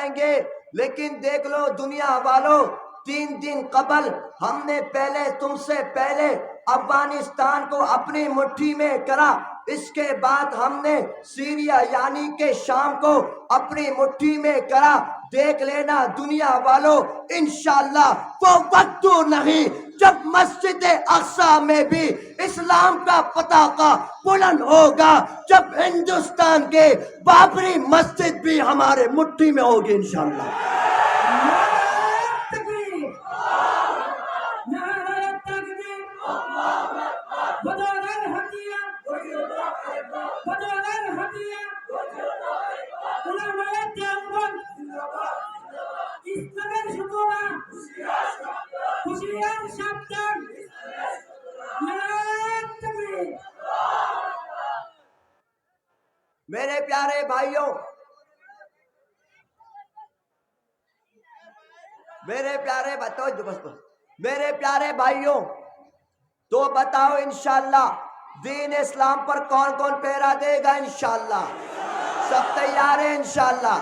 جائیں گے، لیکن دیکھ لو دنیا والوں، 3 دن قبل ہم نے تم سے پہلے افغانستان کو اپنی مٹھی میں کرا، اس کے بعد ہم نے سیریا یعنی کہ شام کو اپنی مٹھی میں کرا۔ دیکھ لینا دنیا والوں، انشاءاللہ وہ وقت نہیں جب مسجد اقصی میں بھی اسلام کا پتاقہ بلند ہوگا، جب ہندوستان کے بابری مسجد بھی ہمارے مٹھی میں ہوگی انشاءاللہ۔ میرے پیارے بھائیوں، میرے پیارے بھائیوں، تو بتاؤ انشاءاللہ دین اسلام پر کون کون پہرا دے گا انشاءاللہ؟ سب تیار ہیں انشاءاللہ؟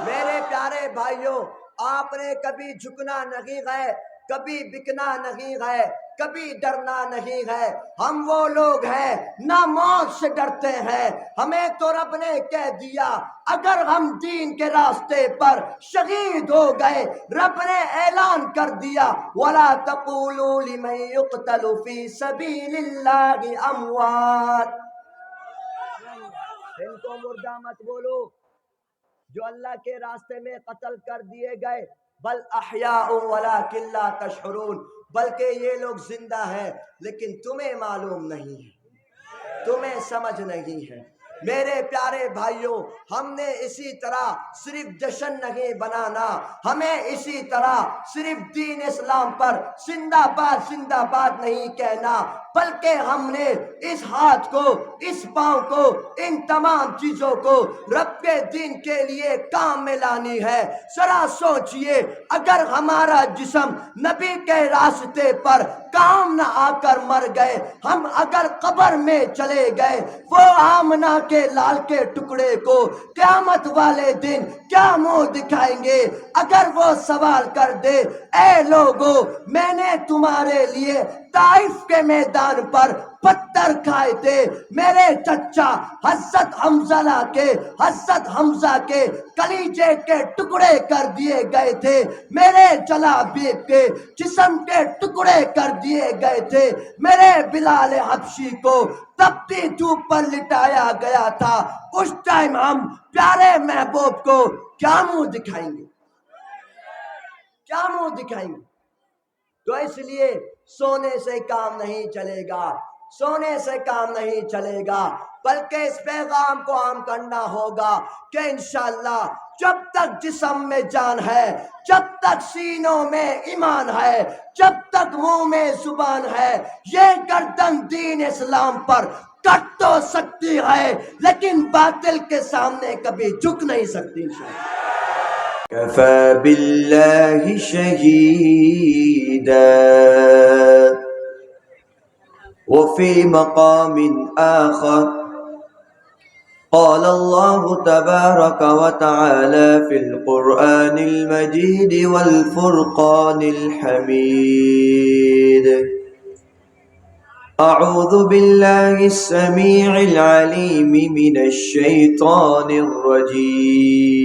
میرے پیارے بھائیوں، آپ نے کبھی جھکنا نہیں گئے، کبھی بکنا نہیں گئے، کبھی ڈرنا نہیں ہے۔ ہم وہ لوگ ہیں نہ موت سے ڈرتے ہیں، ہمیں تو رب نے کہہ دیا اگر ہم دین کے راستے پر شہید ہو گئے، رب نے اعلان کر دیا وَلَا تَقُولُوا لِمَن يُقْتَلُ فِي سَبِيلِ اللَّهِ أَمْوَاتٌ۔ ان کو مردہ مت بولو جو اللہ کے راستے میں قتل کر دیے گئے، بل احیاء ولکن لا تشعرون، بلکہ یہ لوگ زندہ ہیں لیکن تمہیں معلوم نہیں ہے، تمہیں سمجھ نہیں ہے۔ میرے پیارے بھائیوں، ہم نے اسی طرح صرف جشن نہیں بنانا، ہمیں اسی طرح صرف دین اسلام پر زندہ باد زندہ باد نہیں کہنا، بلکہ ہم نے اس ہاتھ کو، اس پاؤں کو، ان تمام چیزوں کو رب کے دین کے لیے کام میں لانی ہے۔ ذرا سوچئے اگر ہمارا جسم نبی کے راستے پر کام نہ آ کر مر گئے، ہم اگر قبر میں چلے گئے، وہ آمنہ کے لال کے ٹکڑے کو قیامت والے دن کیا منہ دکھائیں گے؟ اگر وہ سوال کر دے اے لوگو میں نے تمہارے لیے طائف کے میدان پر پتھر کھائے تھے، میرے چچا حضرت حمزہ کے کلیجے کے ٹکڑے کر دیے گئے تھے، میرے جلابیب کے جسم کے ٹکڑے کر دیے گئے تھے، میرے بلال حبشی کو تپتی دھوپ پر لٹایا گیا تھا، اس ٹائم ہم پیارے محبوب کو کیا منہ دکھائیں گے؟ کیا منہ دکھائیں گے؟ تو اس لیے سونے سے کام نہیں چلے گا، سونے سے کام نہیں چلے گا، بلکہ اس پیغام کو عام کرنا ہوگا کہ انشاءاللہ جب تک جسم میں جان ہے، جب تک سینوں میں ایمان ہے، جب تک منہ میں زبان ہے، یہ گردن دین اسلام پر کٹ تو سکتی ہے لیکن باطل کے سامنے کبھی جھک نہیں سکتی انشاءاللہ۔ كفى بالله شهيدا۔ وفي مقام آخر قال الله تبارك وتعالى في القرآن المجيد والفرقان الحميد: أعوذ بالله السميع العليم من الشيطان الرجيم.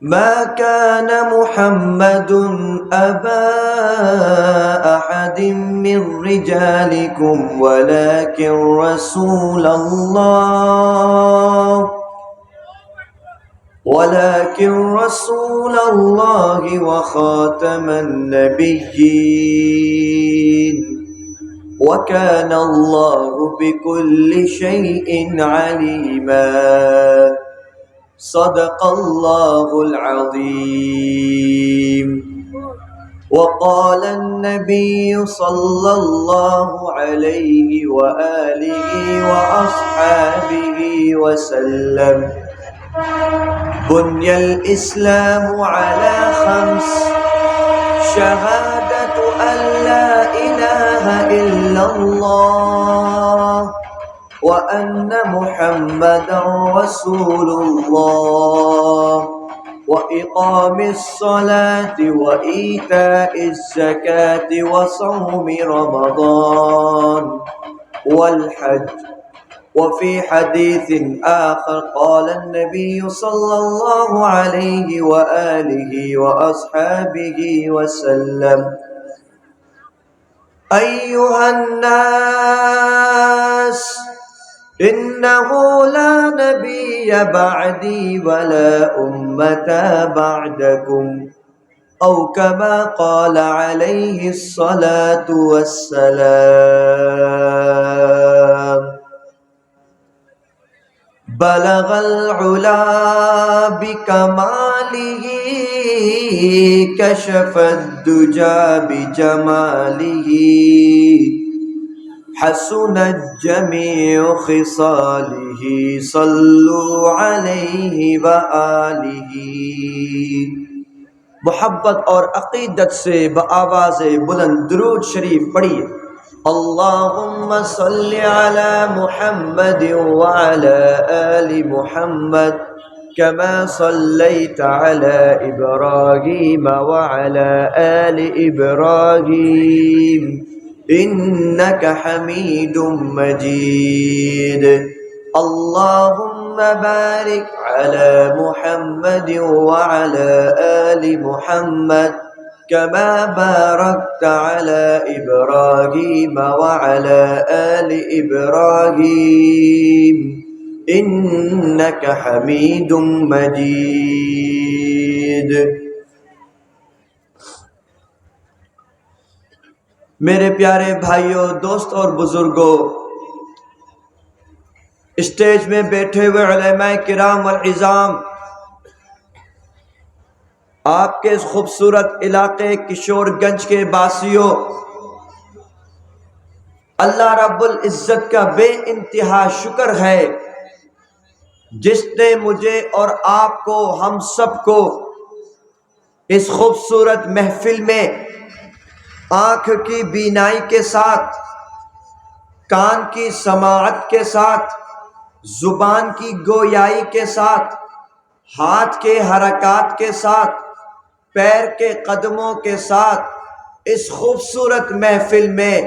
ما كان محمد أبا أحد من رجالكم ولكن رسول الله وخاتم النبيين وكان الله بكل شيء عليما۔ صدق الله العظيم۔ وقال النبي صلى الله عليه وآله وأصحابه وسلم: بني الإسلام على 5: شهادة أن لا إله إلا الله وأن محمدا رسول الله وإقام الصلاة وإيتاء الزكاة وصوم رمضان والحج. وفي حديث آخر قال النبي صلى الله عليه وآله وأصحابه وسلم: أيها الناس إنه لا نبي بعدي ولا أمة بعدكم، أو كما قال عليه الصلاة والسلام. بلغ العلا بكماله كشف الدجى بجماله حسنت جميع خصاله صلوا عليه وآلہ. محبت اور عقیدت سے بآواز بلند درود شریف پڑھیے. اللہم صل علی محمد وعلی آل محمد كما صليت على إبراهيم وعلى آل إبراهيم إنك حميد مجيد. اللهم بارك على محمد وعلى آل محمد كما باركت على إبراهيم وعلى آل إبراهيم إنك حميد مجيد. میرے پیارے بھائیوں، دوست اور بزرگوں، اسٹیج میں بیٹھے ہوئے علماء کرام والعظام، آپ کے اس خوبصورت علاقے کشور گنج کے باسیوں، اللہ رب العزت کا بے انتہا شکر ہے جس نے مجھے اور آپ کو، ہم سب کو اس خوبصورت محفل میں آنکھ کی بینائی کے ساتھ، کان کی سماعت کے ساتھ، زبان کی گویائی کے ساتھ، ہاتھ کے حرکات کے ساتھ، پیر کے قدموں کے ساتھ اس خوبصورت محفل میں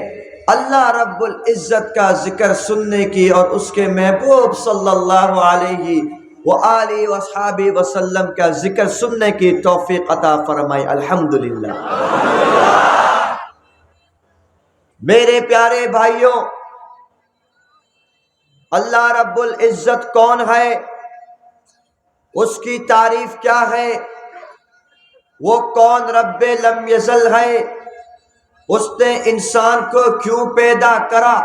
اللہ رب العزت کا ذکر سننے کی اور اس کے محبوب صلی اللہ علیہ وآلہ وصحابہ وسلم کا ذکر سننے کی توفیق عطا فرمائی. الحمدللہ. میرے پیارے بھائیوں، اللہ رب العزت کون ہے؟ اس کی تعریف کیا ہے؟ وہ کون رب لم یزل ہے؟ اس نے انسان کو کیوں پیدا کرا؟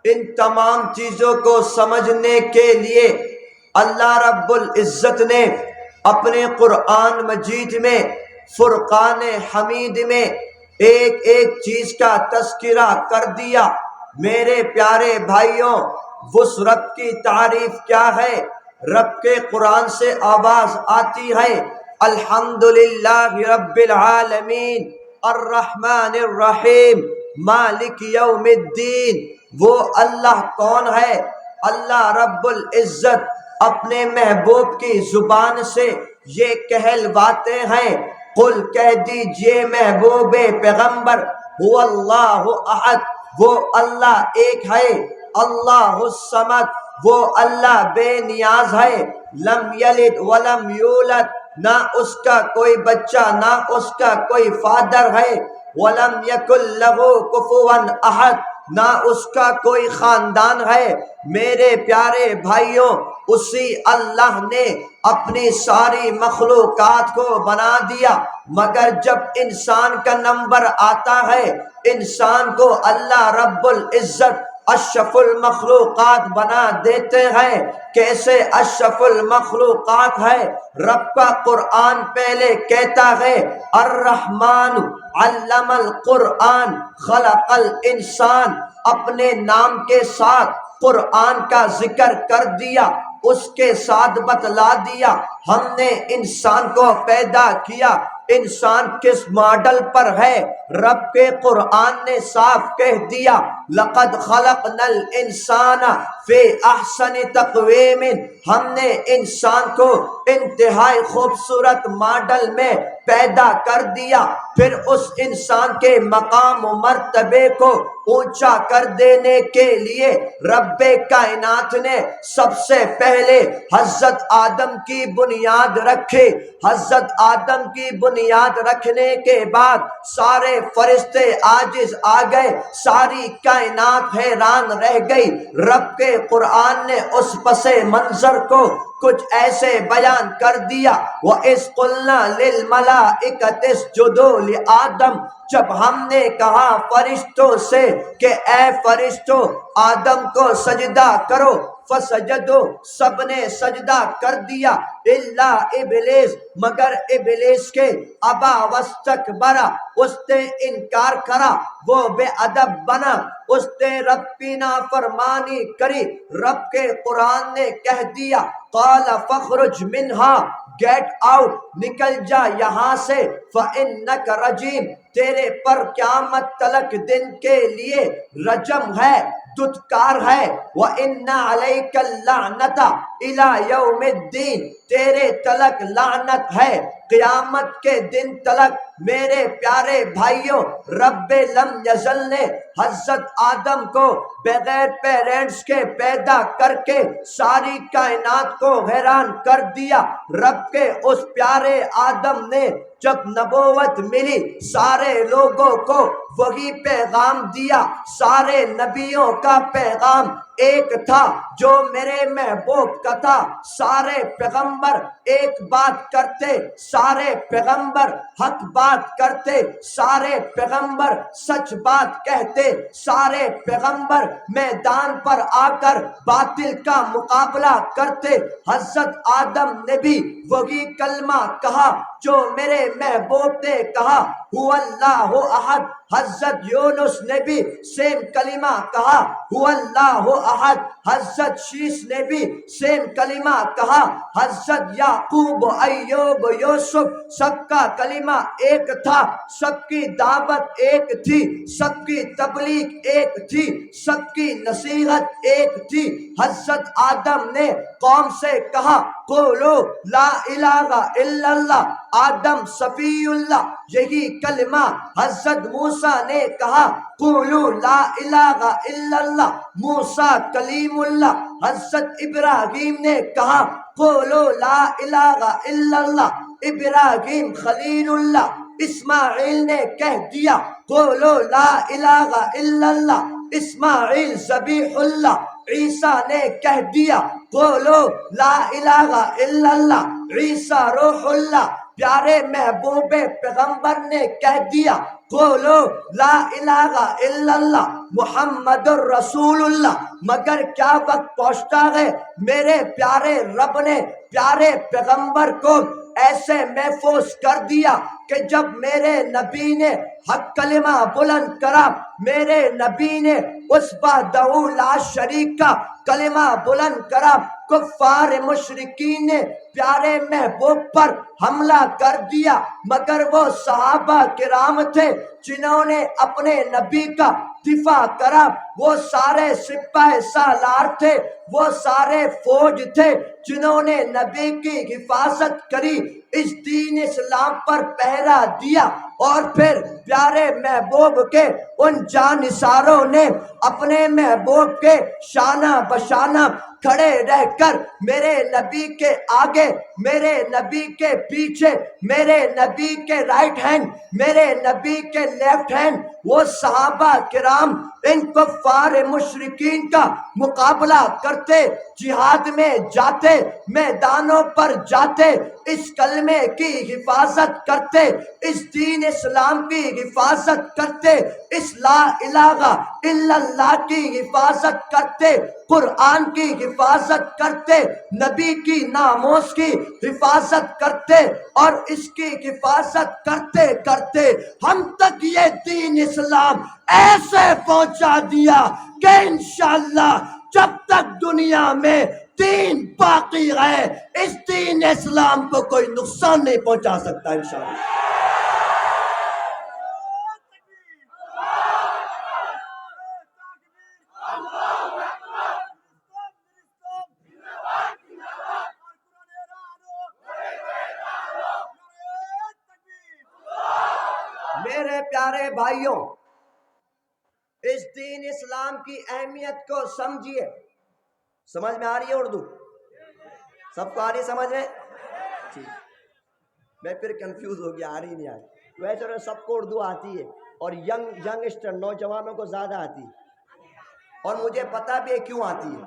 ان تمام چیزوں کو سمجھنے کے لیے اللہ رب العزت نے اپنے قرآن مجید میں فرقان حمید میں ایک ایک چیز کا تذکرہ کر دیا. میرے پیارے بھائیوں، اس رب کی تعریف کیا ہے؟ رب کے قرآن سے آواز آتی ہے: الحمدللہ رب العالمین الرحمن الرحیم مالک یوم الدین. وہ اللہ کون ہے؟ اللہ رب العزت اپنے محبوب کی زبان سے یہ کہلواتے ہیں. قل کہہ دیجئے محبوب پیغمبر، هو اللہ احد، وہ اللہ ایک ہے. اللہ الصمد، وہ اللہ بے نیاز ہے. لم یلد ولم یولد، نہ اس کا کوئی بچہ نہ اس کا کوئی فادر ہے. ولم یکن لہ کفوا احد، نہ اس کا کوئی خاندان ہے. میرے پیارے بھائیوں، اسی اللہ نے اپنی ساری مخلوقات کو بنا دیا، مگر جب انسان کا نمبر آتا ہے، انسان کو اللہ رب العزت اشرف المخلوقات بنا دیتے ہیں. کیسے اشرف المخلوقات ہے؟ رب کا قرآن پہلے کہتا ہے: الرحمن علم القرآن خلق الانسان. اپنے نام کے ساتھ قرآن کا ذکر کر دیا، اس کے ساتھ بتلا دیا ہم نے انسان کو پیدا کیا. انسان کس ماڈل پر ہے؟ رب کے قرآن نے صاف کہہ دیا لقد خلقنا الانسان فی احسن تقویم، ہم نے انسان کو انتہائی خوبصورت ماڈل میں پیدا کر دیا۔ پھر اس انسان کے مقام و مرتبے کو اونچا کر دینے کے لیے رب کائنات نے سب سے پہلے حضرت آدم کی بنیاد رکھی۔ حضرت آدم کی بنیاد رکھنے کے بعد سارے فرشتے عاجز آ گئے، ساری کائنات حیران رہ گئی۔ رب کے قرآن نے اس پس منظر کو کچھ ایسے بیان کر دیا وَإِذْ قُلْنَا لِلْمَلَائِكَةِ اسْجُدُوا لِآدَمَ، جب ہم نے کہا فرشتوں سے کہ اے فرشتوں آدم کو سجدہ کرو، فسجدوا، سب نے سجدہ کر دیا، الا ابلیس، مگر ابلیس کے، ابا واستکبر، اس نے انکار کرا، وہ بے ادب بنا، اس نے رب کی نافرمانی کری۔ رب کے قرآن نے کہہ دیا قال فاخرج منہا، گیٹ آؤٹ، نکل جا یہاں سے، فإنک رجیم، تیرے پر قیامت تلک دن کے لیے رجم ہے، دھتکار ہے، وَإِنَّ عَلَيْكَ اللَّعْنَةَ إِلَى يَوْمِ الدِّينِ، تیرے تلک لعنت ہے قیامت کے دن تلک۔ میرے پیارے بھائیوں، رب لم یزل نے حضرت آدم کو بغیر پیرنٹس کے پیدا کر کے ساری کائنات کو حیران کر دیا۔ رب کے اس پیارے آدم نے جب نبوت ملی سارے لوگوں کو وہی پیغام دیا، سارے نبیوں کا پیغام ایک تھا جو میرے محبوب کا تھا۔ سارے پیغمبر ایک بات کرتے، سارے پیغمبر حق بات کرتے، سارے پیغمبر سچ بات کہتے، سارے پیغمبر میدان پر آ کر باطل کا مقابلہ کرتے۔ حضرت آدم نے بھی وہی کلمہ کہا جو میرے محبوب نے کہا، هو اللہ احد۔ حضرت یونس نے بھی سیم کلمہ کہا، هو اللہ احد۔ حضرت شیش نے بھی سیم کلمہ کہا۔ حضرت یعقوب، ایوب، یوسف، سب کا کلمہ ایک تھا، سب کی دعوت ایک تھی، سب کی تبلیغ ایک تھی، سب کی نصیحت ایک تھی۔ حضرت آدم نے قوم سے کہا قولوا لا الہ الا اللہ، آدم صفی اللہ، یہی کلمہ۔ حضرت موسیٰ نے کہا قولوا لا الہ الا اللہ، موسیٰ کلیم اللہ۔ حضرت ابراہیم نے کہا قولوا لا الہ الا اللہ، ابراہیم خلیل اللہ۔ اسماعیل نے کہہ دیا قولوا لا الہ الا اللہ، اسماعیل ذبیح اللہ۔ عیسیٰ نے کہہ دیا قولوا لا الہ الا اللہ، عیسیٰ روح اللہ۔ پیارے محبوب پیغمبر نے کہہ دیا قولوا لا الہ الا اللہ، محمد الرسول اللہ۔ مگر کیا وقت پہنچتا ہے، میرے پیارے رب نے پیارے پیغمبر کو ایسے محفوظ کر دیا کہ جب میرے نبی نے حق کلمہ بلند کرا، میرے نبی نے اس وحدہ لا شریک کا کلمہ بلند کرا، کفار مشرکین نے پیارے محبوب پر حملہ کر دیا، مگر وہ صحابہ کرام تھے جنہوں نے اپنے نبی کا دفاع کرا۔ وہ سارے سپاہ سالار تھے، وہ سارے فوج تھے جنہوں نے نبی کی حفاظت کری، اس دین اسلام پر پہرا دیا۔ اور پھر پیارے محبوب کے ان جانثاروں نے اپنے محبوب کے شانہ بشانہ کھڑے رہ کر میرے نبی کے آگے، میرے نبی کے پیچھے، میرے نبی کے رائٹ ہینڈ، میرے نبی کے لیفٹ ہینڈ، وہ صحابہ کرام ان کفار مشرکین کا مقابلہ کرتے، جہاد میں جاتے، میدانوں پر جاتے، اس کلمے کی حفاظت کرتے، اس دین اسلام کی حفاظت کرتے، اس لا الہ الا اللہ کی حفاظت کرتے، قرآن کی حفاظت کرتے، نبی کی ناموس کی حفاظت کرتے، اور اس کی حفاظت کرتے کرتے ہم تک یہ دین اسلام ایسے پہنچا دیا کہ انشاءاللہ جب تک دنیا میں دین باقی ہے، اس دین دین اسلام کو کوئی نقصان نہیں پہنچا سکتا انشاءاللہ۔ میرے پیارے بھائیوں، اس دین اسلام کی اہمیت کو سمجھیے۔ سمجھ میں آ رہی ہے اردو؟ سب کو آ رہی ہے سمجھ میں؟ ٹھیک، میں پھر کنفیوز ہو گیا، آ رہی نہیں آ رہی۔ ویسے سب کو اردو آتی ہے، اور ینگسٹر نوجوانوں کو زیادہ آتی ہے، اور مجھے پتا بھی ہے کیوں آتی ہے۔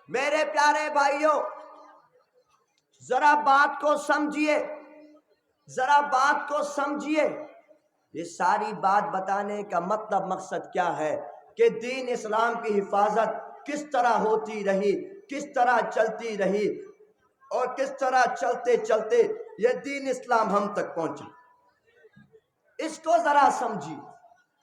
میرے پیارے بھائیوں، ذرا بات کو سمجھیے، ذرا بات کو سمجھیے۔ یہ ساری بات بتانے کا مطلب مقصد کیا ہے کہ دین اسلام کی حفاظت کس طرح ہوتی رہی، کس طرح چلتی رہی، اور کس طرح چلتے چلتے یہ دین اسلام ہم تک پہنچا۔ اس کو ذرا سمجھیے۔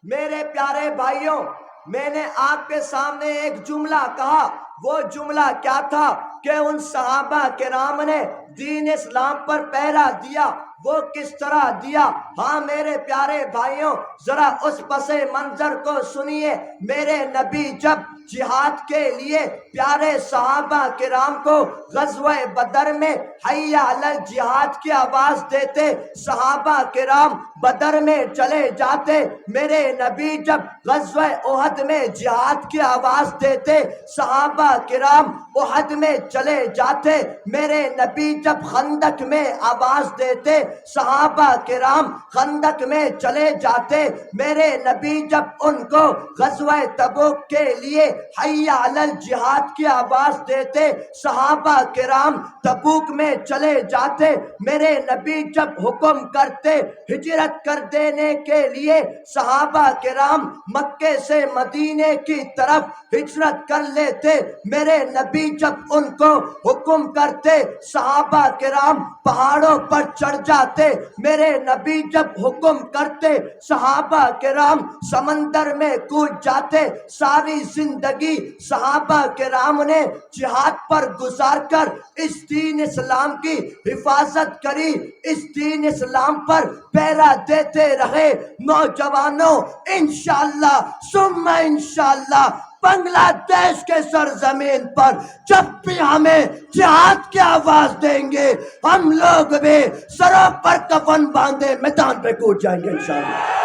میرے پیارے بھائیوں، میں نے آپ کے سامنے ایک جملہ کہا، وہ جملہ کیا تھا کہ ان صحابہ کرام نے دین اسلام پر پہرا دیا۔ وہ کس طرح دیا؟ ہاں میرے پیارے بھائیوں، ذرا اس پس منظر کو سنیے۔ میرے نبی جب جہاد کے لیے پیارے صحابہ کرام کو غزوہ بدر میں حیا علی الجہاد کی آواز دیتے، صحابہ کرام بدر میں چلے جاتے۔ میرے نبی جب غزوہ احد میں جہاد کی آواز دیتے، صحابہ کرام احد میں چلے جاتے۔ میرے نبی جب خندق میں آواز دیتے، صحابہ کرام خندق میں چلے جاتے۔ میرے نبی جب ان کو غزوہ تبوک کے لیے حیا علی الجہاد کی آواز دیتے، صحابہ کرام تبوک میں چلے جاتے۔ میرے نبی جب حکم کرتے ہجرت کر دینے کے لیے، صحابہ کرام مکے سے مدینے کی طرف ہجرت کر لیتے۔ میرے نبی جب ان کو حکم کرتے، صحابہ کرام پہاڑوں پر چڑھ جاتے۔ میرے نبی جب حکم کرتے، صحابہ کرام سمندر میں کود جاتے۔ ساری زندگی صحابہ کرام نے جہاد پر گزار کر اس دین اسلام کی حفاظت کری، اس دین اسلام پر پہرا دیتے رہے۔ نوجوانوں، انشاءاللہ ثم انشاءاللہ بنگلہ دیش کے سرزمین پر جب بھی ہمیں جہاد کی آواز دیں گے، ہم لوگ بھی سروں پر کفن باندھے میدان پہ کود جائیں گے انشاءاللہ۔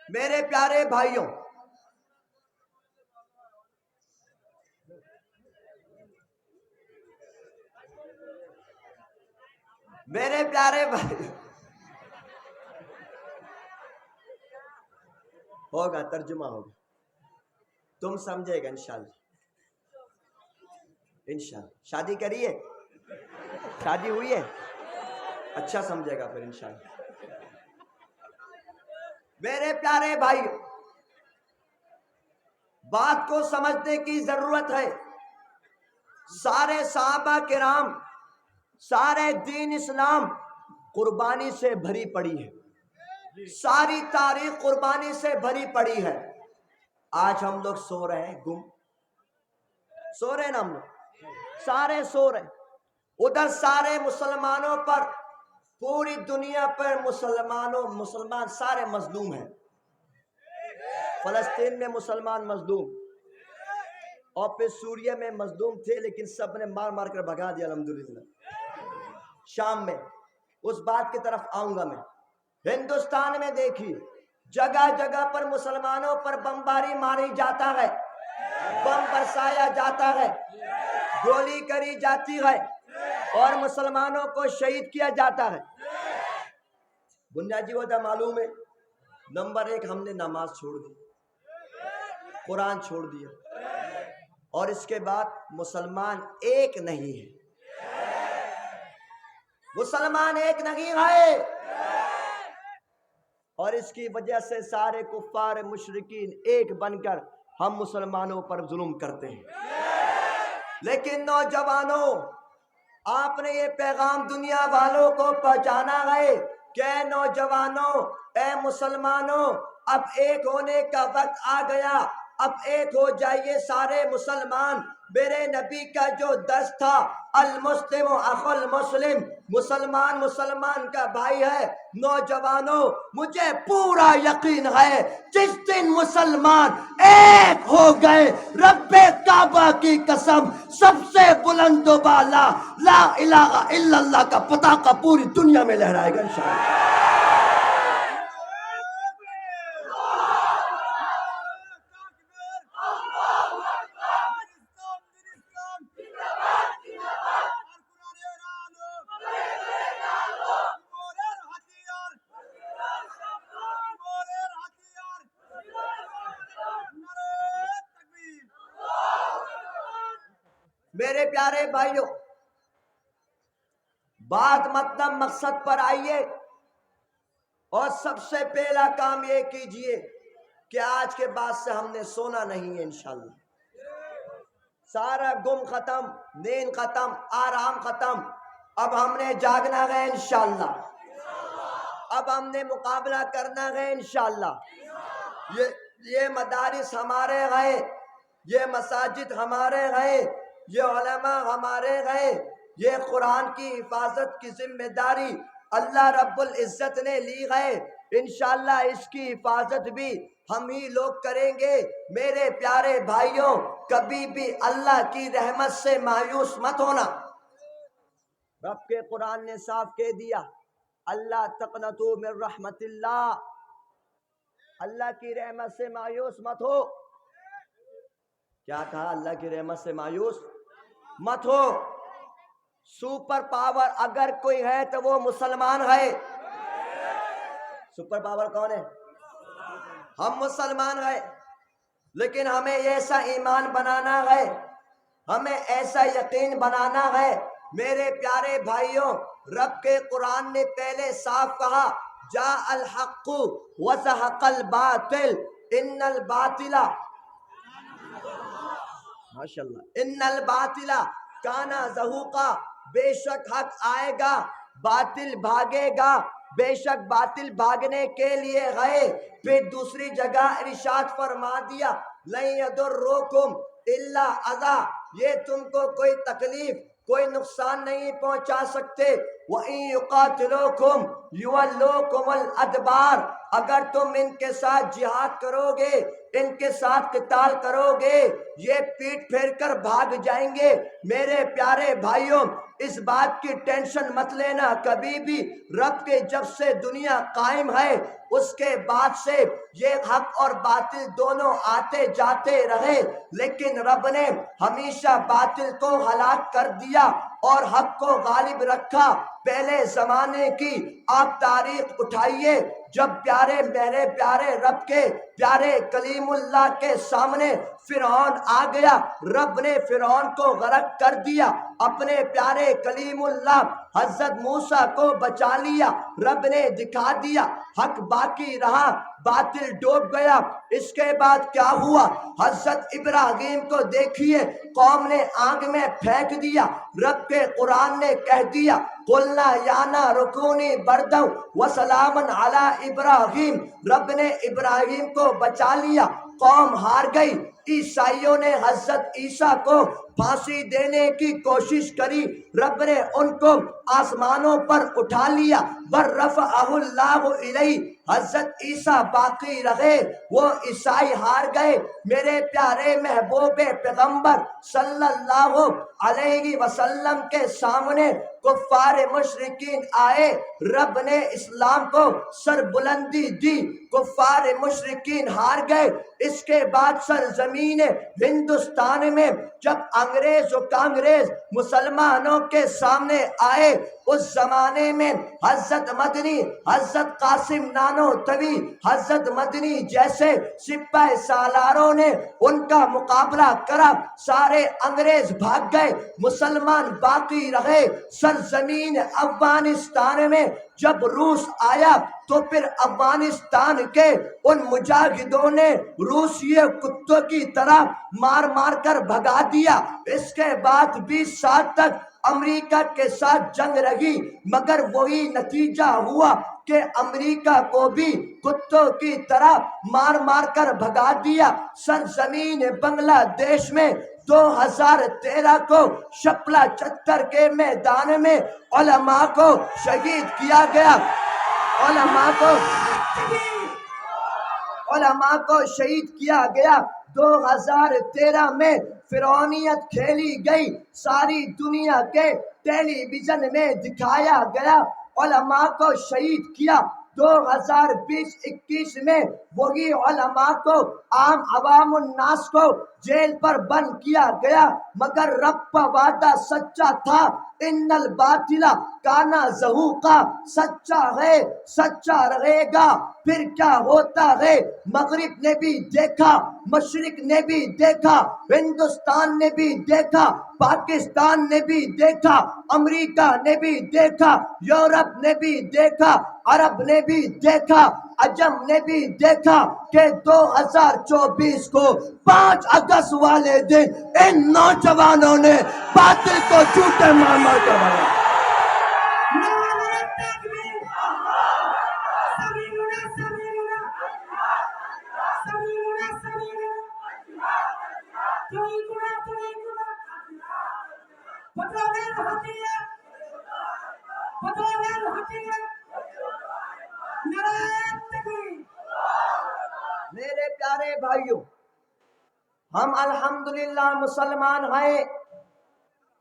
میرے پیارے بھائیوں، میرے پیارے بھائی، ہوگا ترجمہ ہوگا، تم سمجھے گا انشاءاللہ۔ انشاءاللہ شادی کریے، شادی ہوئی ہے، اچھا سمجھے گا پھر انشاءاللہ۔ میرے پیارے بھائی، بات کو سمجھنے کی ضرورت ہے۔ سارے صحابہ کرام، سارے دین اسلام قربانی سے بھری پڑی ہے، ساری تاریخ قربانی سے بھری پڑی ہے۔ آج ہم لوگ سو رہے ہیں، گم سو رہے ہیں نا، ہم لوگ سارے سو رہے ہیں۔ ادھر سارے مسلمانوں پر، پوری دنیا پر مسلمان سارے مظلوم ہیں۔ فلسطین میں مسلمان مظلوم، اور پھر سوریہ میں مظلوم تھے، لیکن سب نے مار مار کر بھگا دیا الحمدللہ۔ شام میں، اس بات کی طرف آؤں گا میں۔ ہندوستان میں دیکھیے، جگہ جگہ پر مسلمانوں پر بمباری ماری جاتا ہے، بم برسایا جاتا ہے، گولی کری جاتی ہے، اور مسلمانوں کو شہید کیا جاتا ہے۔ بنیادی وجہ معلوم ہے؟ نمبر ایک، ہم نے نماز چھوڑ دی، قرآن چھوڑ دیا، اور اس کے بعد مسلمان ایک نہیں ہے، مسلمان ایک نہیں ہے، اور اس کی وجہ سے سارے کفار مشرکین ایک بن کر ہم مسلمانوں پر ظلم کرتے ہیں۔ لیکن نوجوانوں، آپ نے یہ پیغام دنیا والوں کو پہنچانا ہے کہ اے نوجوانوں، اے مسلمانوں، اب ایک ہونے کا وقت آ گیا، اب ایک ہو جائیے سارے مسلمان۔ میرے نبی کا جو درس تھا، المسلم اخو المسلم، مسلمان مسلمان کا بھائی ہے۔ نوجوانوں، مجھے پورا یقین ہے جس دن مسلمان ایک ہو گئے، رب کعبہ کی قسم، سب سے بلند و بالا لا الہ الا اللہ کا پتاقہ پوری دنیا میں لہرائے گا انشاءاللہ۔ میرے پیارے بھائیوں، بات مطلب مقصد پر آئیے، اور سب سے پہلا کام یہ کیجئے کہ آج کے بعد سے ہم نے سونا نہیں ہے انشاءاللہ۔ سارا گم ختم، نیند ختم، آرام ختم، اب ہم نے جاگنا ہے انشاءاللہ، اب ہم نے مقابلہ کرنا ہے انشاءاللہ۔ یہ مدارس ہمارے ہیں، یہ مساجد ہمارے ہیں، یہ علماء ہمارے ہیں، یہ قرآن کی حفاظت کی ذمہ داری اللہ رب العزت نے لی ہے، انشاءاللہ اس کی حفاظت بھی ہم ہی لوگ کریں گے۔ میرے پیارے بھائیوں، کبھی بھی اللہ کی رحمت سے مایوس مت ہونا۔ رب کے قرآن نے صاف کہہ دیا، اللہ تقنطوا من رحمت اللہ، اللہ کی رحمت سے مایوس مت ہو۔ کیا کہا؟ اللہ کی رحمت سے مایوس مت ہو۔ سپر پاور اگر کوئی ہے تو وہ مسلمان ہے۔ سپر پاور کون ہے؟ ہم مسلمان ہیں، لیکن ہمیں ایسا ایمان بنانا ہے، ہمیں ایسا یقین بنانا ہے۔ میرے پیارے بھائیوں، رب کے قرآن نے پہلے صاف کہا، جاء الحق وزہق الباطل ان الباطل ماشاءاللہ ان الباطل کانا زہوقا، بے شک حق آئے گا، باطل بھاگے گا، بے شک باطل بھاگنے کے لیے ہے۔ پھر دوسری جگہ ارشاد فرما دیا، لن یضرکم الا اذی، یہ تم کو کوئی تکلیف کوئی نقصان نہیں پہنچا سکتے۔ وَإِن يُقَاتِلُوكُمْ يُوَلُّوكُمُ الْأَدْبَارَ، اگر تم ان کے ساتھ جہاد کرو گے، ان کے ساتھ قتال کرو گے، یہ پیٹ پھیر کر بھاگ جائیں گے۔ میرے پیارے بھائیوں، اس بات کی ٹینشن مت لینا کبھی بھی، رب کے جب سے دنیا قائم ہے اس کے بعد سے یہ حق اور باطل دونوں آتے جاتے رہے، لیکن رب نے ہمیشہ باطل کو ہلاک کر دیا اور حق کو غالب رکھا۔ پہلے زمانے کی آپ تاریخ اٹھائیے، جب میرے پیارے رب کے پیارے کلیم اللہ کے سامنے فرعون آ گیا، رب نے فرعون کو غرق کر دیا، اپنے پیارے کلیم اللہ حضرت موسیٰ کو بچا لیا، رب نے دکھا دیا، حق باقی رہا، باطل ڈوب گیا۔ اس کے بعد کیا ہوا؟ حضرت ابراہیم کو دیکھیے، قوم نے آگ میں پھینک دیا، رب کے قرآن نے کہہ دیا، قُلْنَا يَا نَارُ كُونِي بَرْدًا وَسَلَامًا عَلَىٰ ابراہیم، رب نے ابراہیم کو بچا لیا، قوم ہار گئی۔ عیسائیوں نے حضرت عیسیٰ کو پھانسی دینے کی کوشش کری، رب نے ان کو آسمانوں پر اٹھا لیا، وَرَفَعَهُ اللَّهُ إِلَيْهِ، حضرت عیسیٰ باقی رہے، وہ عیسائی ہار گئے۔ میرے پیارے محبوب پیغمبر صلی اللہ علیہ وسلم کے سامنے کفار مشرکین آئے، رب نے اسلام کو سربلندی دی، کفار مشرکین ہار گئے۔ اس کے بعد سرزمین ہندوستان میں جب انگریز و کانگریز مسلمانوں کے سامنے آئے، اس زمانے میں حضرت مدنی، حضرت قاسم نانوتوی جوانوں طوی حضرت مدنی جیسے سپاہی سالاروں نے ان کا مقابلہ کرا، سارے انگریز بھاگ گئے، مسلمان باقی رہے سرزمین افغانستان میں۔ جب روس آیا تو پھر افغانستان کے ان مجاہدوں نے روسیے کتوں کی طرح مار مار کر بھگا دیا۔ اس کے بعد 20 سال تک امریکہ کے ساتھ جنگ رہی، مگر وہی نتیجہ ہوا کہ امریکہ کو بھی کتوں کی طرح مار مار کر بھگا دیا۔ سرزمین بنگلہ دیش میں 2013 کو شپلا چتر کے میدان میں علماء کو شہید کیا گیا، علماء کو شہید کیا گیا۔ 2013 میں فرعونیت کھیلی گئی، ساری دنیا کے ٹیلی ویژن میں دکھایا گیا، علماء کو شہید کیا۔ 2020-21 میں وہی علماء کو، عام عوام الناس کو جیل پر بند کیا گیا، مگر رب کا وعدہ سچا تھا، ان الباطل کان زہوقا، سچا ہے سچا رہے گا۔ پھر کیا ہوتا ہے، مغرب نے بھی دیکھا، مشرق نے بھی دیکھا، ہندوستان نے بھی دیکھا، پاکستان نے بھی دیکھا، امریکہ نے بھی دیکھا، یورپ نے بھی دیکھا، عرب نے بھی دیکھا، عجم نے بھی دیکھا کہ 2024 کو 5 اگست والے دن ان نوجوانوں نے باطل کو جھوٹے مار مار کر بھگا۔ میرے پیارے بھائیوں، ہم الحمدللہ مسلمان ہیں،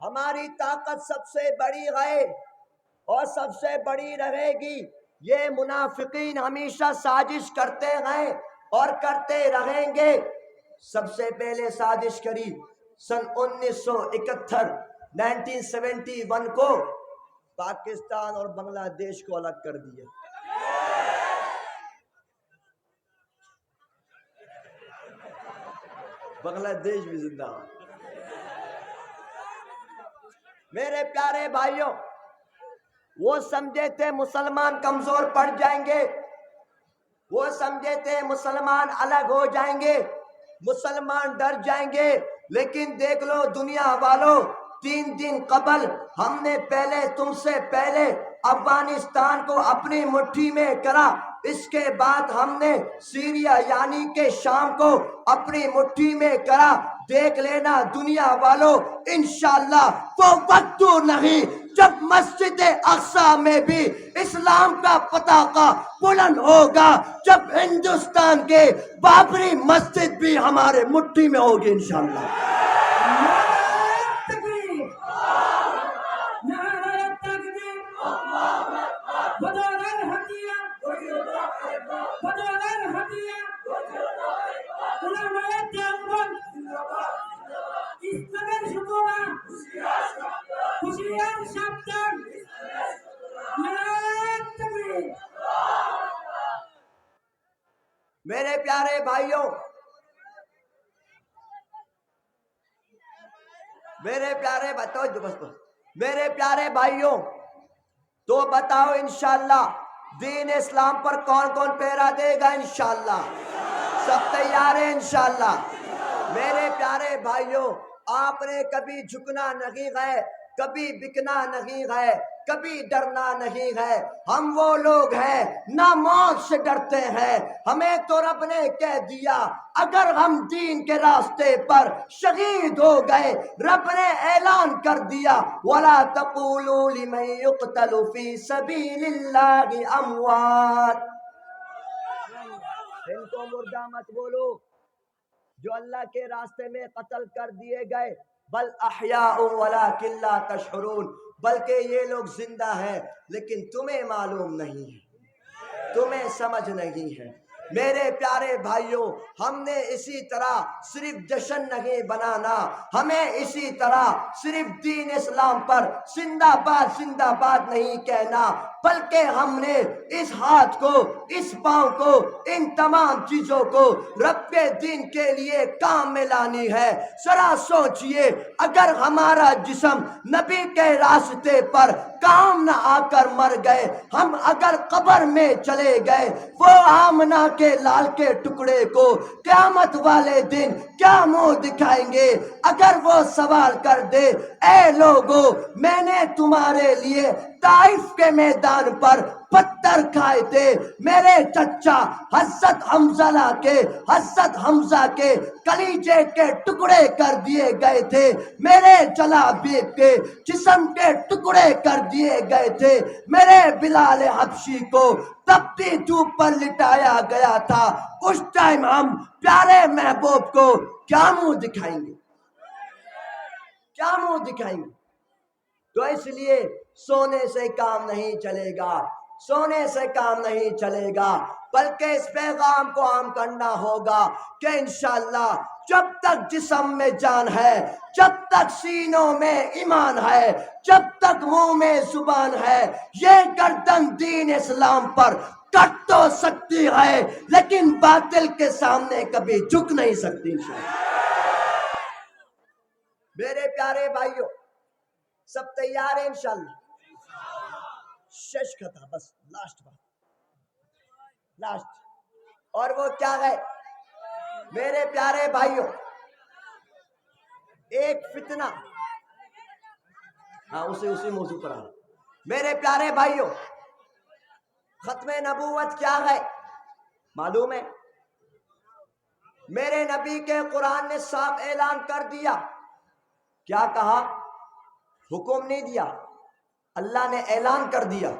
ہماری طاقت سب سے بڑی ہے اور سب سے بڑی رہے گی۔ یہ منافقین ہمیشہ سازش کرتے ہیں اور کرتے رہیں گے۔ سب سے پہلے سازش کری سن 1971 کو، پاکستان اور بنگلہ دیش کو الگ کر دیا۔ بنگلہ دیش بھی زندہ ہے۔ میرے پیارے بھائیوں، وہ سمجھے تھے مسلمان کمزور پڑ جائیں گے، وہ سمجھے تھے مسلمان الگ ہو جائیں گے، مسلمان ڈر جائیں گے، لیکن دیکھ لو دنیا والوں، 3 دن قبل ہم نے تم سے پہلے افغانستان کو اپنی مٹھی میں کرا، اس کے بعد ہم نے سیریا یعنی کہ شام کو اپنی مٹھی میں کرا۔ دیکھ لینا دنیا والوں، انشاءاللہ وہ وقت نہیں جب مسجد اقصی میں بھی اسلام کا پتاقہ بلند ہوگا، جب ہندوستان کے بابری مسجد بھی ہمارے مٹھی میں ہوگی انشاءاللہ۔ میرے پیارے بھائیوں، میرے پیارے بھائیوں، تو بتاؤ انشاءاللہ دین اسلام پر کون کون پہرا دے گا؟ انشاءاللہ سب تیار ہیں انشاءاللہ۔ میرے پیارے بھائیوں، آپ نے کبھی جھکنا نہیں ہے، کبھی بکنا نہیں ہے، کبھی ڈرنا نہیں ہے۔ ہم وہ لوگ ہیں نہ موت سے ڈرتے ہیں، ہمیں تو رب نے کہہ دیا اگر ہم دین کے راستے پر شہید ہو گئے، رب نے اعلان کر دیا وَلَا تَقُولُوا لِمَن يُقْتَلُ فِي سَبِيلِ اللَّهِ أَمْوَاتٌ۔ ان کو مردہ مت بولو جو اللہ کے راستے میں قتل کر دیے گئے، بل احیاء ولکن لا تشعرون، بلکہ یہ لوگ زندہ ہیں لیکن تمہیں معلوم نہیں ہے، تمہیں سمجھ نہیں ہے۔ میرے پیارے بھائیوں، ہم نے اسی طرح صرف جشن نہیں بنانا، ہمیں اسی طرح صرف دین اسلام پر زندہ باد نہیں کہنا، بلکہ ہم نے اس ہاتھ کو، اس پاؤں کو، ان تمام چیزوں کو رب دین کے لیے کام میں لانی ہے۔ ذرا سوچئے، اگر ہمارا جسم نبی کے راستے پر کام نہ آ کر مر گئے، ہم اگر قبر میں چلے گئے، وہ آمنہ کے لال کے ٹکڑے کو قیامت والے دن کیا منہ دکھائیں گے؟ اگر وہ سوال کر دے، اے لوگو، میں نے تمہارے لیے طائف کے میدان پر پتھر کھائے تھے، میرے چچا حضرت حمزہ کے کلیجے کے ٹکڑے کر دیے گئے تھے، میرے جلابیب کے جسم کے ٹکڑے کر دیے گئے تھے، میرے بلال حبشی کو تپتی دھوپ پر لٹایا گیا تھا، اس ٹائم ہم پیارے محبوب کو کیا منہ دکھائیں گے؟ کیا منہ دکھائیں گے؟ تو اس لیے سونے سے کام نہیں چلے گا، سونے سے کام نہیں چلے گا، بلکہ اس پیغام کو عام کرنا ہوگا کہ انشاءاللہ جب تک جسم میں جان ہے، جب تک سینوں میں ایمان ہے، جب تک منہ میں زبان ہے، یہ گردن دین اسلام پر کٹ تو سکتی ہے لیکن باطل کے سامنے کبھی جھک نہیں سکتی انشاءاللہ۔ میرے پیارے بھائیوں، سب تیار ہیں انشاءاللہ؟ شش کا تھا، بس لاسٹ بات، لاسٹ، اور وہ کیا ہے میرے پیارے بھائیوں؟ ایک فتنہ، ہاں اسی موضوع پر آنا۔ میرے پیارے بھائیوں، ختم نبوت کیا ہے معلوم ہے؟ میرے نبی کے قرآن نے صاف اعلان کر دیا، کیا کہا؟ حکم نہیں دیا، اللہ نے اعلان کر دیا،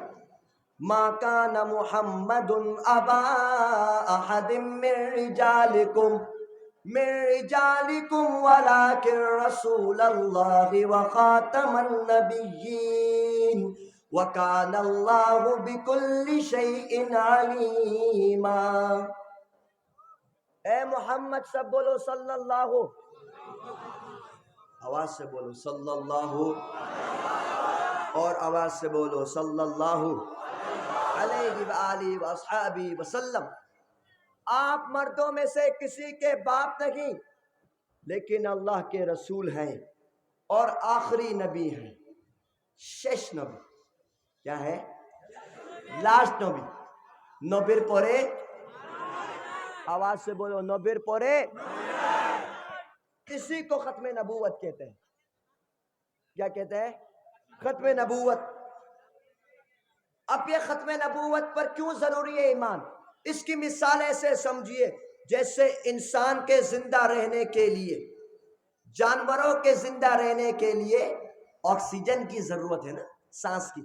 ما کان محمد ابا احد من رجالکم ولکن رسول اللہ وخاتم النبیین وکان اللہ بکل شیء علیما۔ اے محمد سب بولو صلی اللہ، آواز سے بولو صلی اللہ، اور آواز سے بولو صلی اللہ علیہ وآلہ وصحبہ وسلم۔ آپ مردوں میں سے کسی کے باپ نہیں، لیکن اللہ کے رسول ہیں اور آخری نبی ہیں، شش نبی، کیا ہے؟ لاسٹ نبی، نبیر پورے، آواز سے بولو نبیر پورے، اسی کو ختم نبوت کہتے ہیں۔ کیا کہتے ہیں؟ ختم نبوت۔ اب یہ ختم نبوت پر کیوں ضروری ہے ایمان؟ اس کی مثال ایسے سمجھیے جیسے انسان کے زندہ رہنے کے لیے، جانوروں کے زندہ رہنے کے لیے آکسیجن کی ضرورت ہے نا، سانس کی،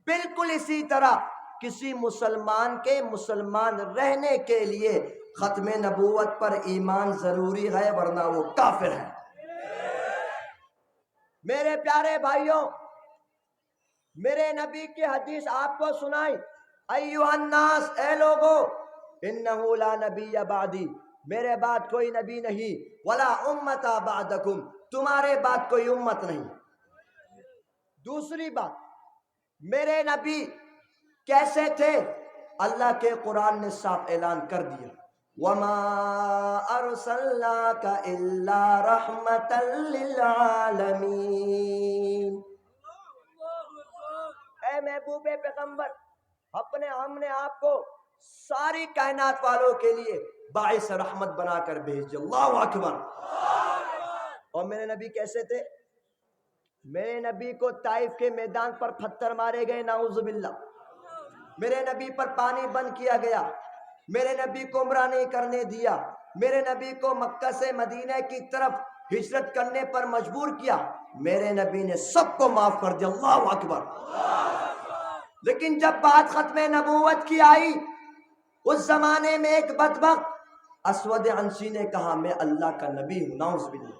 بالکل اسی طرح کسی مسلمان کے مسلمان رہنے کے لیے ختم نبوت پر ایمان ضروری ہے، ورنہ وہ کافر ہے۔ میرے پیارے بھائیوں، میرے نبی کی حدیث آپ کو سنائی، ایھا الناس، اے لوگو، انہ لا نبی بعدی، میرے بعد کوئی نبی نہیں، ولا امت بعدکم، تمہارے بعد کوئی امت نہیں۔ دوسری بات، میرے نبی کیسے تھے؟ اللہ کے قرآن نے صاف اعلان کر دیا، وما ارسلناک الا رحمتا للعالمین۔ اے محبوب پیغمبر، ہم نے آپ کو ساری کائنات والوں کے لیے باعث رحمت بنا کر بھیج دیا۔ اللہ اکبر۔ اور میرے نبی کیسے تھے؟ میرے نبی کو طائف کے میدان پر پتھر مارے گئے، نعوذ باللہ، میرے نبی پر پانی بند کیا گیا، میرے نبی کو عمرہ نہیں کرنے دیا، میرے نبی کو مکہ سے مدینہ کی طرف ہجرت کرنے پر مجبور کیا، میرے نبی نے سب کو معاف کر دیا۔ اللہ اکبر۔ لیکن جب بات ختم نبوت کی آئی، اس زمانے میں ایک بدبخت اسود عنسی نے کہا میں اللہ کا نبی ہوں، نعوذ باللہ۔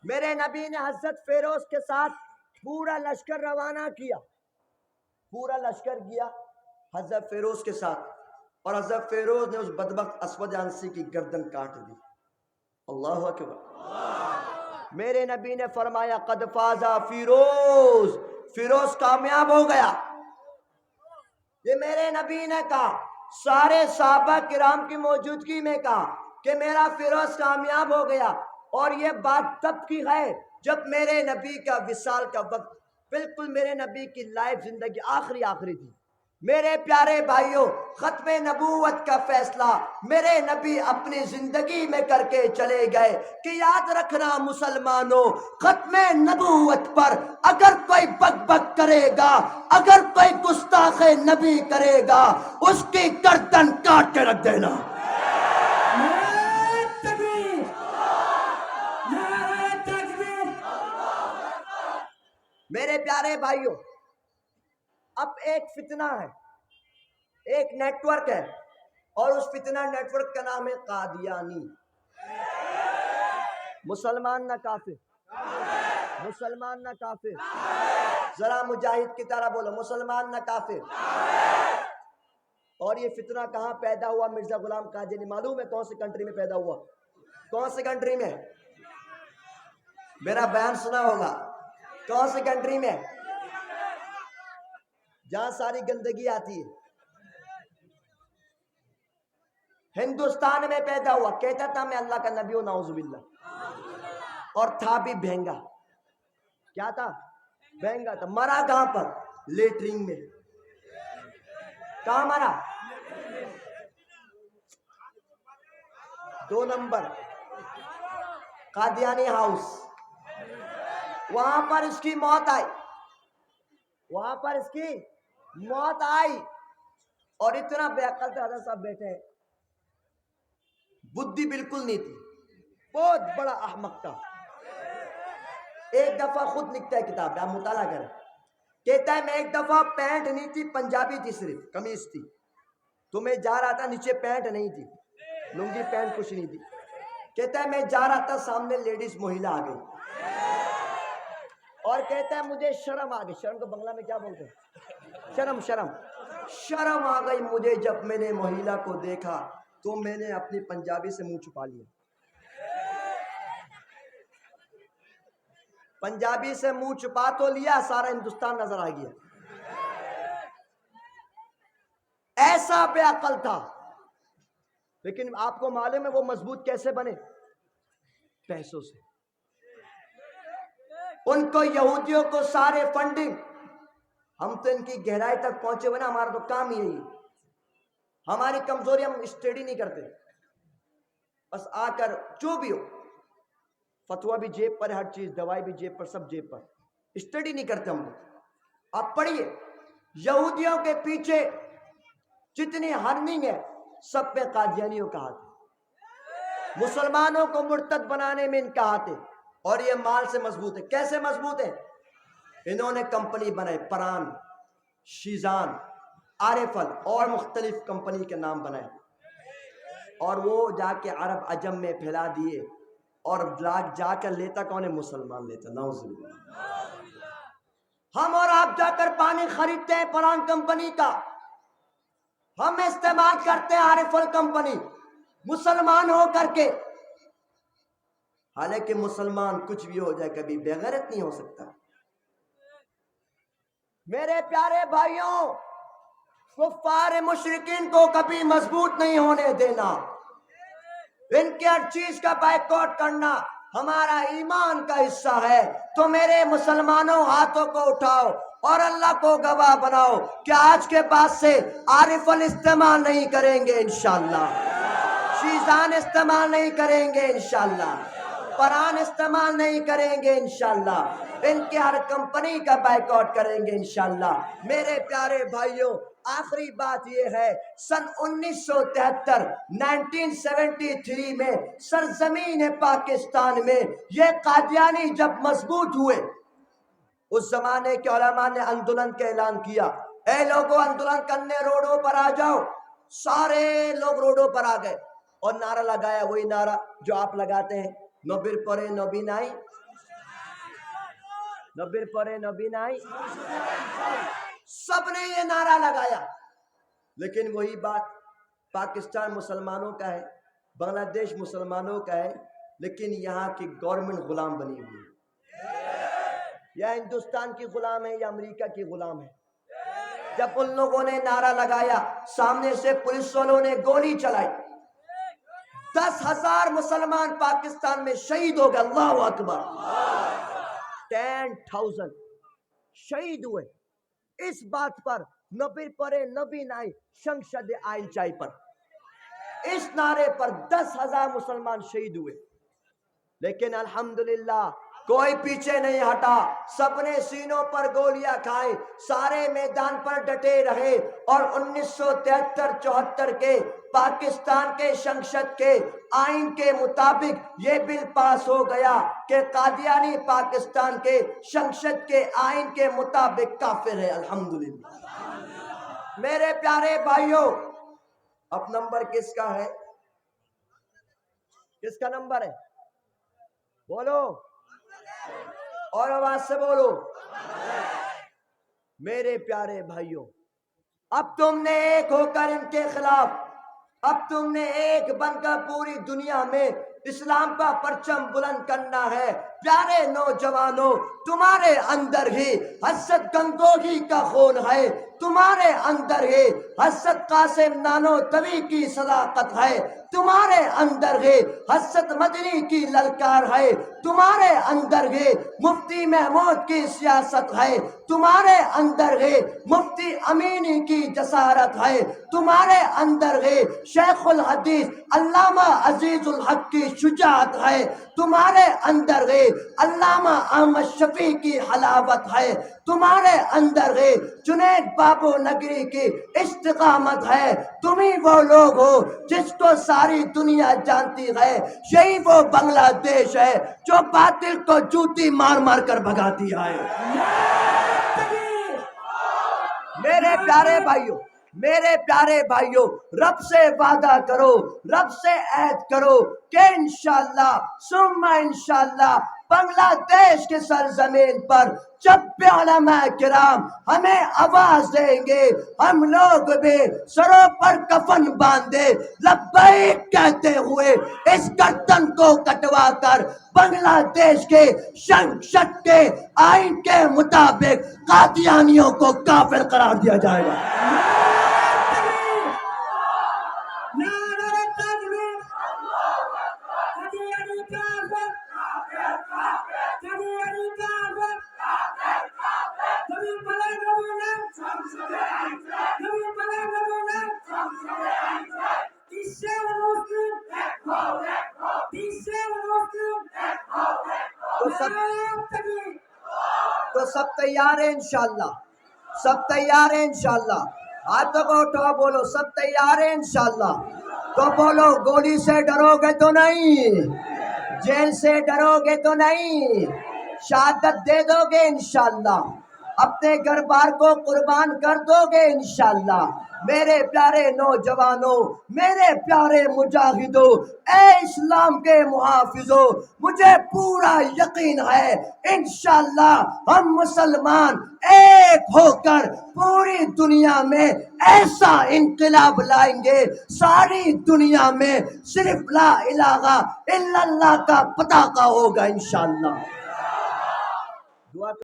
میرے نبی نے حضرت فیروز کے ساتھ پورا لشکر روانہ کیا، پورا لشکر گیا حضرت فیروز کے ساتھ، اور حضرت فیروز نے اس بدبخت اسود عنسی کی گردن کاٹ دی۔ اللہ اکبر۔ میرے نبی نے فرمایا قد فاز فیروز، فیروز کامیاب ہو گیا۔ یہ میرے نبی نے کہا، سارے صحابہ کرام کی موجودگی میں کہا کہ میرا فیروز کامیاب ہو گیا. اور یہ بات تب کی ہے جب میرے نبی کا وصال کا وقت، بالکل میرے نبی کی لائف زندگی آخری تھی. میرے پیارے بھائیوں، ختم نبوت کا فیصلہ میرے نبی اپنی زندگی میں کر کے چلے گئے کہ یاد رکھنا مسلمانوں، ختم نبوت پر اگر کوئی بک بک کرے گا، اگر کوئی گستاخ نبی کرے گا، اس کی گردن کاٹ کے رکھ دینا. میرے پیارے بھائیوں، اب ایک فتنہ ہے، ایک نیٹ ورک ہے، اور اس فتنہ نیٹ ورک کا نام ہے قادیانی. مسلمان نہ کافر، مسلمان نہ کافر. ذرا مجاہد کی طرح بولو، مسلمان نہ کافر. اور یہ فتنہ کہاں پیدا ہوا؟ مرزا غلام قادیانی. معلوم ہے کون سی کنٹری میں پیدا ہوا؟ کون سی کنٹری میں؟ میرا بیان سنا ہوگا. کون سی کنٹری میں؟ جہاں ساری گندگی آتی ہے. ہندوستان میں پیدا ہوا. کہتا تھا میں اللہ کا نبی ہوں، نعوذ باللہ. اور تھا بھی بھینگا. کیا تھا؟ بھینگا تھا. مرا کہاں پر؟ لیٹرنگ میں. کہاں مرا؟ 2 نمبر قادیانی ہاؤس. وہاں پر اس کی موت آئی، وہاں پر اس کی موت آئی. اور اتنا بے عقل تھا، حضرت صاحب بیٹھے ہیں، بدھی بالکل نہیں تھی، بہت بڑا احمق تھا. ایک دفعہ خود لکھتا ہے کتاب، آپ مطالعہ کریں. کہتا ہے میں ایک دفعہ پینٹ نہیں تھی، پنجابی تھی، صرف قمیص تھی، تو میں جا رہا تھا، نیچے پینٹ نہیں تھی، لنگی پینٹ کچھ نہیں تھی. کہتا ہے میں جا رہا تھا، سامنے لیڈیز مہیلا آ گئی، اور کہتا ہے مجھے شرم آ گئی. شرم کو بنگلہ میں کیا بولتے ہیں؟ شرم آ گئی مجھے. جب میں نے مہیلا کو دیکھا تو میں نے اپنی پنجابی سے منہ چھپا لیا. پنجابی سے منہ چھپا تو لیا، سارا ہندوستان نظر آ گیا. ایسا بے عقل تھا. لیکن آپ کو معلوم ہے وہ مضبوط کیسے بنے؟ پیسوں سے. ان کو یہودیوں کو سارے فنڈنگ، ہم تو ان کی گہرائی تک پہنچے ہوئے نا، ہمارا تو کام ہی یہی. ہماری کمزوری ہم اسٹڈی نہیں کرتے، بس آ کر جو بھی ہو، فتویٰ بھی جیب پر، ہر چیز، دوائی بھی جیب پر، سب جیب پر. اسٹڈی نہیں کرتے ہم لوگ. آپ پڑھیے، یہودیوں کے پیچھے جتنی ہرننگ ہے سب پہ قادیانیوں کا ہاتھ ہے. مسلمانوں کو مرتد بنانے میں ان کا ہاتھ ہے. اور یہ مال سے مضبوط ہے. کیسے مضبوط ہے؟ انہوں نے کمپنی بنائے، پران، شیزان، عارفل اور مختلف کمپنی کے نام بنائے، اور وہ جا کے عرب عجم میں پھیلا دیے. اور جا کر لیتا کون ہے؟ مسلمان لیتا. نعوذ باللہ. ہم اور آپ جا کر پانی خریدتے ہیں پران کمپنی کا، ہم استعمال کرتے ہیں عارفل کمپنی، مسلمان ہو کر کے. حالانکہ مسلمان کچھ بھی ہو جائے کبھی بے غیرت نہیں ہو سکتا. میرے پیارے بھائیوں، کفار مشرکین کو کبھی مضبوط نہیں ہونے دینا. ان کے ہر چیز کا بائیکاٹ کرنا ہمارا ایمان کا حصہ ہے. تو میرے مسلمانوں، ہاتھوں کو اٹھاؤ اور اللہ کو گواہ بناؤ کہ آج کے بعد سے عارفل استعمال نہیں کریں گے انشاءاللہ، شیزان استعمال نہیں کریں گے انشاءاللہ، پران استعمال نہیں کریں گے انشاءاللہ. ان کی ہر کمپنی کا بائیکاٹ کریں گے انشاءاللہ. میرے پیارے بھائیوں، آخری بات یہ ہے، سن 1973 1973 میں سرزمین پاکستان میں یہ قادیانی جب مضبوط ہوئے، اس زمانے کے علماء نے آندولن کا اعلان کیا. اے لوگوں، آندولن کرنے روڈوں پر آ جاؤ. سارے لوگ روڈوں پر آ گئے اور نعرہ لگایا، وہی نعرہ جو آپ لگاتے ہیں، نوبر پورے نوبی نائی، نوبر پورے نوبی نائی. سب نے یہ نعرہ لگایا. لیکن وہی بات، پاکستان مسلمانوں کا ہے، بنگلہ دیش مسلمانوں کا ہے، لیکن یہاں کی گورنمنٹ غلام بنی ہوئی ہے. یا ہندوستان کی غلام ہے یا امریکہ کی غلام ہے. جب ان لوگوں نے نعرہ لگایا سامنے سے پولیس والوں نے گولی چلائی 10,000 مسلمان پاکستان میں شہید ہو گئے اللہ اکبر 10,000 شہید ہوئے اس بات پر نبی پرے نبی نائی سنسد آئین چائی پر اس نعرے پر 10,000 مسلمان شہید ہوئے لیکن الحمدللہ کوئی پیچھے نہیں ہٹا سب نے سینوں پر گولیاں کھائے سارے میدان پر ڈٹے رہے اور 1973-74 کے پاکستان کے سنسد کے آئین کے مطابق یہ بل پاس ہو گیا کہ قادیانی پاکستان کے سنسد کے آئین کے مطابق کافر ہے الحمدللہ میرے پیارے بھائیوں اب نمبر کس کا ہے کس کا نمبر ہے بولو اور آواز سے بولو میرے پیارے بھائیوں اب تم نے ایک ہو کر ان کے خلاف اب تم نے ایک بن کر پوری دنیا میں اسلام کا پرچم بلند کرنا ہے پیارے نوجوانوں تمہارے اندر ہی حضرت گنگوہی کا خون ہے تمہارے اندر ہی حضرت قاسم نانوتوی کی صداقت ہے تمہارے اندر ہی حضرت مدنی کی للکار ہے تمہارے اندر ہی مفتی محمود کی سیاست ہے تمہارے اندر ہی مفتی امینی کی جسارت ہے تمہارے اندر ہی شیخ الحدیث علامہ عزیز الحق کی شجاعت ہے تمہارے اندر ہے علامہ احمد شفیع کی حلاوت ہے تمہارے اندر ہے جنید بابو نگری کی استقامت ہے تمہیں وہ لوگ ہو جس کو ساری دنیا جانتی ہے یہی وہ بنگلہ دیش ہے جو باطل کو جوتی مار مار کر بھگاتی ہے میرے پیارے بھائیوں رب سے وعدہ کرو رب سے عہد کرو کہ انشاءاللہ ثم انشاءاللہ بنگلہ دیش کے سرزمین پر جب بھی علماء کرام ہمیں آواز دیں گے ہم لوگ بھی سروں پر کفن باندھے لبیک کہتے ہوئے اس گردن کو کٹوا کر بنگلہ دیش کے سنسد کے آئین کے مطابق قادیانیوں کو کافر قرار دیا جائے گا تو سب تیار ہیں انشاءاللہ سب تیار ہیں انشاءاللہ ہاتھوں کو اٹھاؤ بولو سب تیار ہیں انشاءاللہ تو بولو گولی سے ڈرو گے تو نہیں جیل سے ڈرو گے تو نہیں شہادت دے دو گے انشاءاللہ اپنے گھر بار کو قربان کر دو گے انشاءاللہ میرے پیارے نوجوانوں میرے پیارے مجاہدوں اے اسلام کے محافظوں مجھے پورا یقین ہے انشاءاللہ ہم مسلمان ایک ہو کر پوری دنیا میں ایسا انقلاب لائیں گے ساری دنیا میں صرف لا الہ الا اللہ کا پتاکہ ہوگا انشاءاللہ